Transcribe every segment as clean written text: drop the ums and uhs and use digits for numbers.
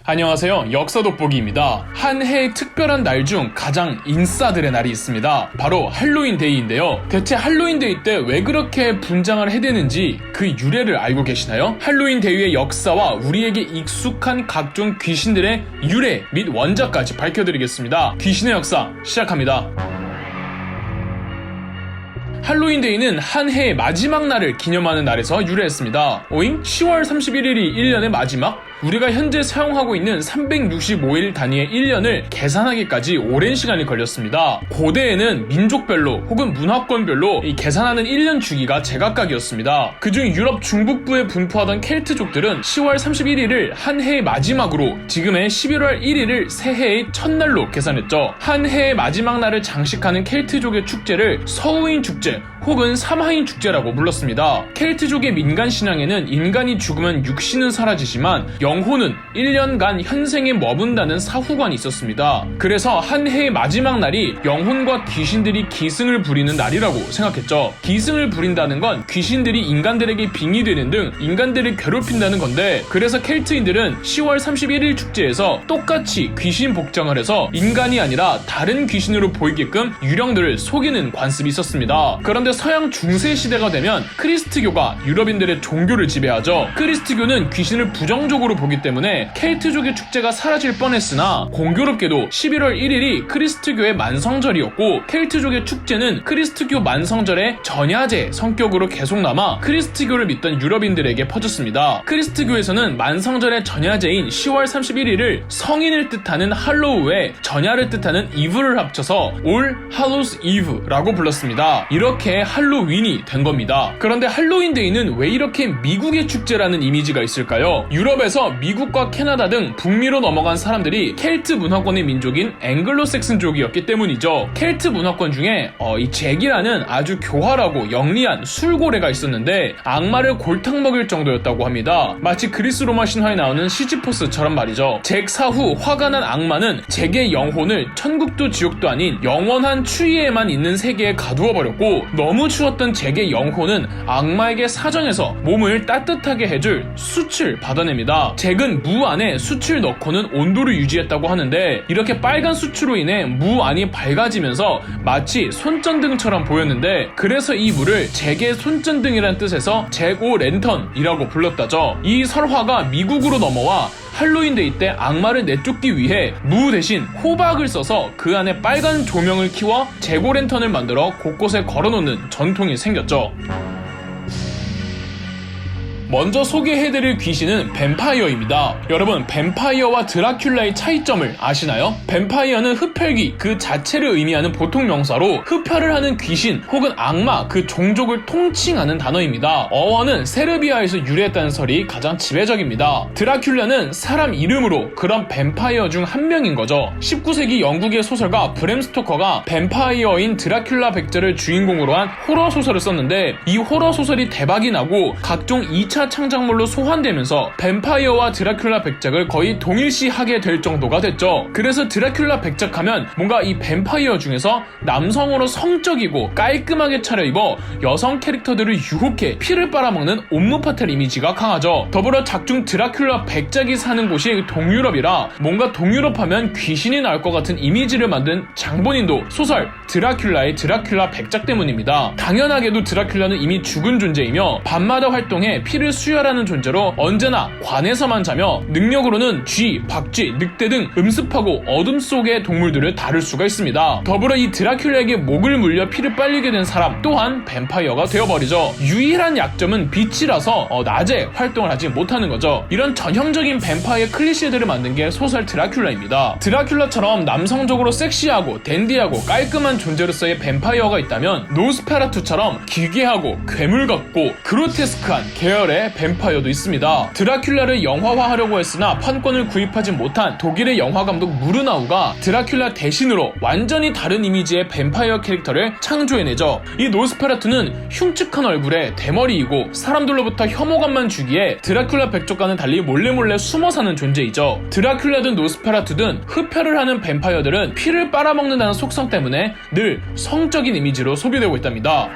안녕하세요. 역사 돋보기입니다. 한 해의 특별한 날 중 가장 인싸들의 날이 있습니다. 바로 할로윈 데이인데요. 대체 할로윈 데이 때 왜 그렇게 분장을 해대는지 그 유래를 알고 계시나요? 할로윈 데이의 역사와 우리에게 익숙한 각종 귀신들의 유래 및 원작까지 밝혀드리겠습니다. 귀신의 역사 시작합니다. 할로윈 데이는 한 해의 마지막 날을 기념하는 날에서 유래했습니다. 10월 31일이 1년의 마지막? 우리가 현재 사용하고 있는 365일 단위의 1년을 계산하기까지 오랜 시간이 걸렸습니다. 고대에는 민족별로 혹은 문화권별로 이 계산하는 1년 주기가 제각각이었습니다. 그중 유럽 중북부에 분포하던 켈트족들은 10월 31일을 한 해의 마지막으로, 지금의 11월 1일을 새해의 첫날로 계산했죠. 한 해의 마지막 날을 장식하는 켈트족의 축제를 서우인 축제 혹은 삼하인 축제라고 불렀습니다. 켈트족의 민간 신앙에는 인간이 죽으면 육신은 사라지지만 영혼은 1년간 현생에 머문다는 사후관이 있었습니다. 그래서 한 해의 마지막 날이 영혼과 귀신들이 기승을 부리는 날이라고 생각했죠. 기승을 부린다는 건 귀신들이 인간들에게 빙의되는 등 인간들을 괴롭힌다는 건데, 그래서 켈트인들은 10월 31일 축제에서 똑같이 귀신 복장을 해서 인간이 아니라 다른 귀신으로 보이게끔 유령들을 속이는 관습이 있었습니다. 그런데 서양 중세 시대가 되면 크리스트교가 유럽인들의 종교를 지배하죠. 크리스트교는 귀신을 부정적으로 보기 때문에 켈트족의 축제가 사라질 뻔했으나, 공교롭게도 11월 1일이 크리스트교의 만성절이었고 켈트족의 축제는 크리스트교 만성절의 전야제 성격으로 계속 남아 크리스트교를 믿던 유럽인들에게 퍼졌습니다. 크리스트교에서는 만성절의 전야제인 10월 31일을 성인을 뜻하는 할로우에 전야를 뜻하는 이브를 합쳐서 올 할로우스 이브라고 불렀습니다. 이렇게 할로윈이 된 겁니다. 그런데 할로윈 데이는 왜 이렇게 미국의 축제라는 이미지가 있을까요? 유럽에서 미국과 캐나다 등 북미로 넘어간 사람들이 켈트 문화권의 민족인 앵글로색슨족이었기 때문이죠. 켈트 문화권 중에 이 잭이라는 아주 교활하고 영리한 술고래가 있었는데 악마를 골탕 먹일 정도였다고 합니다. 마치 그리스 로마 신화에 나오는 시지포스처럼 말이죠. 잭 사후 화가 난 악마는 잭의 영혼을 천국도 지옥도 아닌 영원한 추위에만 있는 세계에 가두어버렸고, 너무 추웠던 잭의 영혼은 악마에게 사정해서 몸을 따뜻하게 해줄 숯을 받아냅니다. 잭은 무 안에 숯을 넣고는 온도를 유지했다고 하는데, 이렇게 빨간 숯으로 인해 무 안이 밝아지면서 마치 손전등처럼 보였는데, 그래서 이 무를 잭의 손전등이란 뜻에서 잭 오 랜턴이라고 불렀다죠. 이 설화가 미국으로 넘어와 할로윈 데이 때 악마를 내쫓기 위해 무 대신 호박을 써서 그 안에 빨간 조명을 키워 잭오랜턴을 만들어 곳곳에 걸어놓는 전통이 생겼죠. 먼저 소개해드릴 귀신은 뱀파이어입니다. 여러분, 뱀파이어와 드라큘라의 차이점을 아시나요? 뱀파이어는 흡혈귀 그 자체를 의미하는 보통 명사로 흡혈을 하는 귀신 혹은 악마 그 종족을 통칭하는 단어입니다. 어원은 세르비아에서 유래했다는 설이 가장 지배적입니다. 드라큘라는 사람 이름으로 그런 뱀파이어 중 한 명인 거죠. 19세기 영국의 소설가 브램 스토커가 뱀파이어인 드라큘라 백제를 주인공으로 한 호러 소설을 썼는데, 이 호러 소설이 대박이 나고 각종 2차 창작물로 소환되면서 뱀파이어와 드라큘라 백작을 거의 동일시하게 될 정도가 됐죠. 그래서 드라큘라 백작하면 뭔가 이 뱀파이어 중에서 남성으로 성적이고 깔끔하게 차려입어 여성 캐릭터들을 유혹해 피를 빨아먹는 옴무파텔 이미지가 강하죠. 더불어 작중 드라큘라 백작이 사는 곳이 동유럽이라 뭔가 동유럽 하면 귀신이 나올 것 같은 이미지를 만든 장본인도 소설 드라큘라의 드라큘라 백작 때문입니다. 당연하게도 드라큘라는 이미 죽은 존재이며 밤마다 활동해 피를 수혈하는 존재로 언제나 관에서만 자며 능력으로는 쥐, 박쥐, 늑대 등 음습하고 어둠 속의 동물들을 다룰 수가 있습니다. 더불어 이 드라큘라에게 목을 물려 피를 빨리게 된 사람 또한 뱀파이어가 되어버리죠. 유일한 약점은 빛이라서 낮에 활동을 하지 못하는 거죠. 이런 전형적인 뱀파이어 클리셰들을 만든 게 소설 드라큘라입니다. 드라큘라처럼 남성적으로 섹시하고 댄디하고 깔끔한 존재로서의 뱀파이어가 있다면 노스페라투처럼 기괴하고 괴물 같고 그로테스크한 계열의 뱀파이어도 있습니다. 드라큘라를 영화화하려고 했으나 판권을 구입하지 못한 독일의 영화감독 무르나우가 드라큘라 대신으로 완전히 다른 이미지의 뱀파이어 캐릭터를 창조해내죠. 이 노스페라투는 흉측한 얼굴에 대머리이고 사람들로부터 혐오감만 주기에 드라큘라 백족과는 달리 몰래몰래 숨어 사는 존재이죠. 드라큘라든 노스페라투든 흡혈을 하는 뱀파이어들은 피를 빨아먹는다는 속성 때문에 늘 성적인 이미지로 소비되고 있답니다.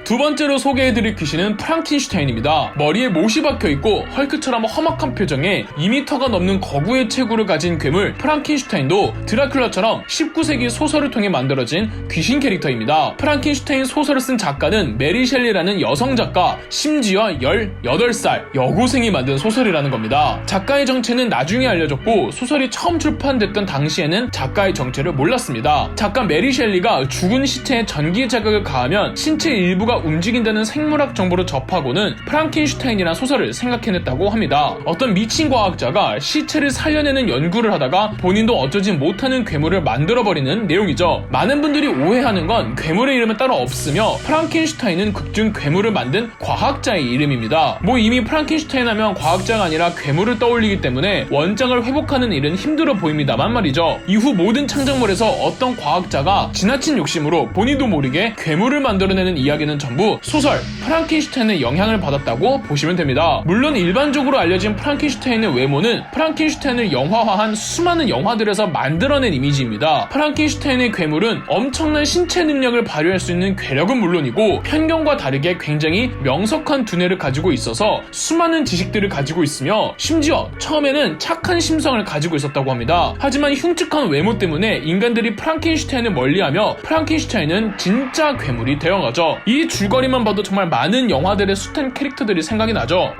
두 번째로 소개해드릴 귀신은 프랑켄슈타인입니다. 머리에 못이 박혀있고 헐크처럼 험악한 표정에 2m가 넘는 거구의 체구를 가진 괴물 프랑켄슈타인도 드라큘라처럼 19세기 소설을 통해 만들어진 귀신 캐릭터입니다. 프랑켄슈타인 소설을 쓴 작가는 메리 셸리라는 여성 작가, 심지어 18살 여고생이 만든 소설이라는 겁니다. 작가의 정체는 나중에 알려졌고 소설이 처음 출판됐던 당시에는 작가의 정체를 몰랐습니다. 작가 메리 셸리가 죽은 시체에 전기 자극을 가하면 신체 일부가 움직인다는 생물학 정보를 접하고는 프랑켄슈타인이라는 소설을 생각해냈다고 합니다. 어떤 미친 과학자가 시체를 살려내는 연구를 하다가 본인도 어쩌지 못하는 괴물을 만들어버리는 내용이죠. 많은 분들이 오해하는 건 괴물의 이름은 따로 없으며 프랑켄슈타인은 극중 괴물을 만든 과학자의 이름입니다. 이미 프랑켄슈타인 하면 과학자가 아니라 괴물을 떠올리기 때문에 원작을 회복하는 일은 힘들어 보입니다만 말이죠. 이후 모든 창작물에서 어떤 과학자가 지나친 욕심으로 본인도 모르게 괴물을 만들어내는 이야기는 전부 소설 프랑켄슈타인의 영향을 받았다고 보시면 됩니다. 물론 일반적으로 알려진 프랑켄슈타인의 외모는 프랑켄슈타인을 영화화한 수많은 영화들에서 만들어낸 이미지입니다. 프랑켄슈타인의 괴물은 엄청난 신체 능력을 발휘할 수 있는 괴력은 물론이고 편견과 다르게 굉장히 명석한 두뇌를 가지고 있어서 수많은 지식들을 가지고 있으며 심지어 처음에는 착한 심성을 가지고 있었다고 합니다. 하지만 흉측한 외모 때문에 인간들이 프랑켄슈타인을 멀리하며 프랑켄슈타인은 진짜 괴물이 되어가죠. 이 줄거리만 봐도 정말 많은 영화들의 숱한 캐릭터들이 생각이 나죠.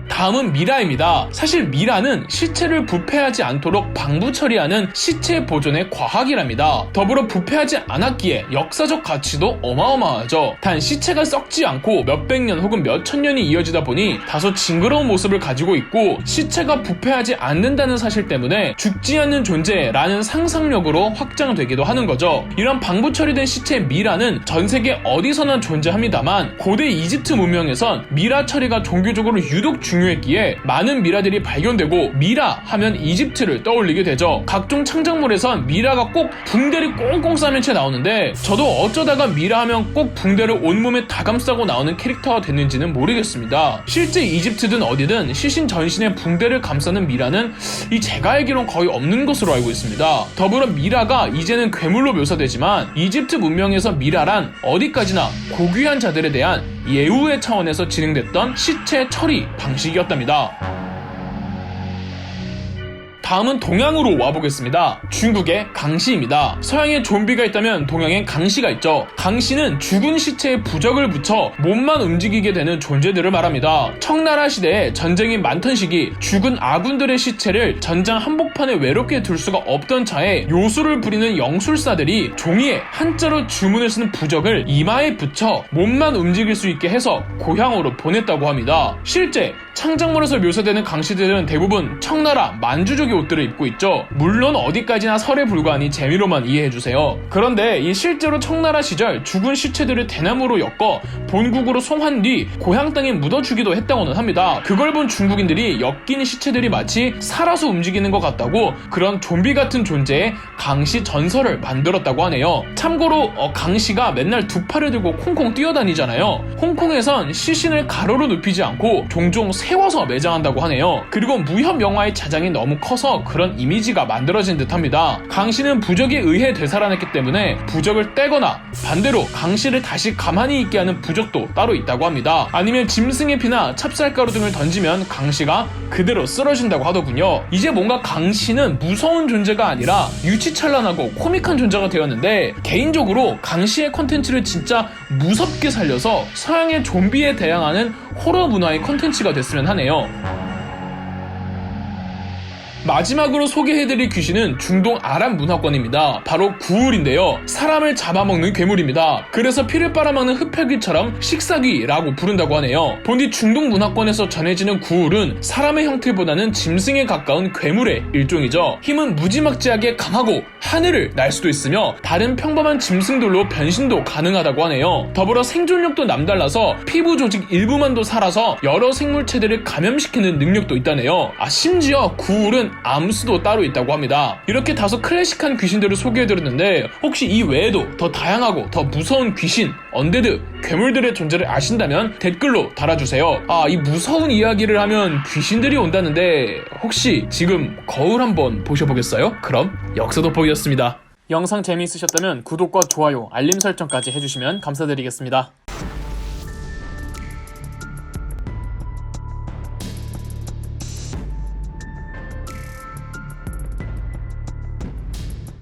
다음은 미라입니다. 사실 미라는 시체를 부패하지 않도록 방부 처리하는 시체 보존의 과학이랍니다. 더불어 부패하지 않았기에 역사적 가치도 어마어마하죠. 단 시체가 썩지 않고 몇백 년 혹은 몇천 년이 이어지다 보니 다소 징그러운 모습을 가지고 있고 시체가 부패하지 않는다는 사실 때문에 죽지 않는 존재라는 상상력으로 확장되기도 하는 거죠. 이런 방부 처리된 시체 미라는 전 세계 어디서나 존재합니다만 고대 이집트 문명에선 미라 처리가 종교적으로 유독 중요했기에 많은 미라들이 발견되고 미라 하면 이집트를 떠올리게 되죠. 각종 창작물에선 미라가 꼭 붕대를 꽁꽁 싸맨 채 나오는데 저도 어쩌다가 미라 하면 꼭 붕대를 온몸에 다 감싸고 나오는 캐릭터가 됐는지는 모르겠습니다. 실제 이집트든 어디든 시신 전신에 붕대를 감싸는 미라는 제가 알기론 거의 없는 것으로 알고 있습니다. 더불어 미라가 이제는 괴물로 묘사되지만 이집트 문명에서 미라란 어디까지나 고귀한 자들에 대한 예우의 차원에서 진행됐던 시체 처리 방식이었답니다. 다음은 동양으로 와보겠습니다. 중국의 강시입니다. 서양에 좀비가 있다면 동양엔 강시가 있죠. 강시는 죽은 시체에 부적을 붙여 몸만 움직이게 되는 존재들을 말합니다. 청나라 시대에 전쟁이 많던 시기 죽은 아군들의 시체를 전장 한복판에 외롭게 둘 수가 없던 차에 요술을 부리는 영술사들이 종이에 한자로 주문을 쓰는 부적을 이마에 붙여 몸만 움직일 수 있게 해서 고향으로 보냈다고 합니다. 실제 창작물에서 묘사되는 강시들은 대부분 청나라 만주족의 옷들을 입고 있죠. 물론 어디까지나 설에 불과하니 재미로만 이해해주세요. 그런데 이 실제로 청나라 시절 죽은 시체들을 대나무로 엮어 본국으로 송환 뒤 고향 땅에 묻어주기도 했다고는 합니다. 그걸 본 중국인들이 엮인 시체들이 마치 살아서 움직이는 것 같다고 그런 좀비 같은 존재의 강시 전설을 만들었다고 하네요. 참고로 강시가 맨날 두 팔을 들고 콩콩 뛰어다니잖아요. 홍콩에선 시신을 가로로 눕히지 않고 종종 세워서 매장한다고 하네요. 그리고 무협 영화의 자장이 너무 커서 그런 이미지가 만들어진 듯합니다. 강시는 부적에 의해 되살아났기 때문에 부적을 떼거나 반대로 강시를 다시 가만히 있게 하는 부적도 따로 있다고 합니다. 아니면 짐승의 피나 찹쌀가루 등을 던지면 강시가 그대로 쓰러진다고 하더군요. 이제 뭔가 강시는 무서운 존재가 아니라 유치찬란하고 코믹한 존재가 되었는데 개인적으로 강시의 콘텐츠를 진짜 무섭게 살려서 서양의 좀비에 대항하는 호러 문화의 콘텐츠가 됐으면 하네요. 마지막으로 소개해드릴 귀신은 중동 아랍 문화권입니다. 바로 구울인데요. 사람을 잡아먹는 괴물입니다. 그래서 피를 빨아먹는 흡혈귀처럼 식사귀라고 부른다고 하네요. 본디 중동 문화권에서 전해지는 구울은 사람의 형태보다는 짐승에 가까운 괴물의 일종이죠. 힘은 무지막지하게 강하고 하늘을 날 수도 있으며 다른 평범한 짐승들로 변신도 가능하다고 하네요. 더불어 생존력도 남달라서 피부 조직 일부만도 살아서 여러 생물체들을 감염시키는 능력도 있다네요. 심지어 구울은 암수도 따로 있다고 합니다. 이렇게 다소 클래식한 귀신들을 소개해드렸는데 혹시 이 외에도 더 다양하고 더 무서운 귀신, 언데드, 괴물들의 존재를 아신다면 댓글로 달아주세요. 이 무서운 이야기를 하면 귀신들이 온다는데 혹시 지금 거울 한번 보셔보겠어요? 그럼 역사 돋보기였습니다. 영상 재미있으셨다면 구독과 좋아요, 알림 설정까지 해주시면 감사드리겠습니다.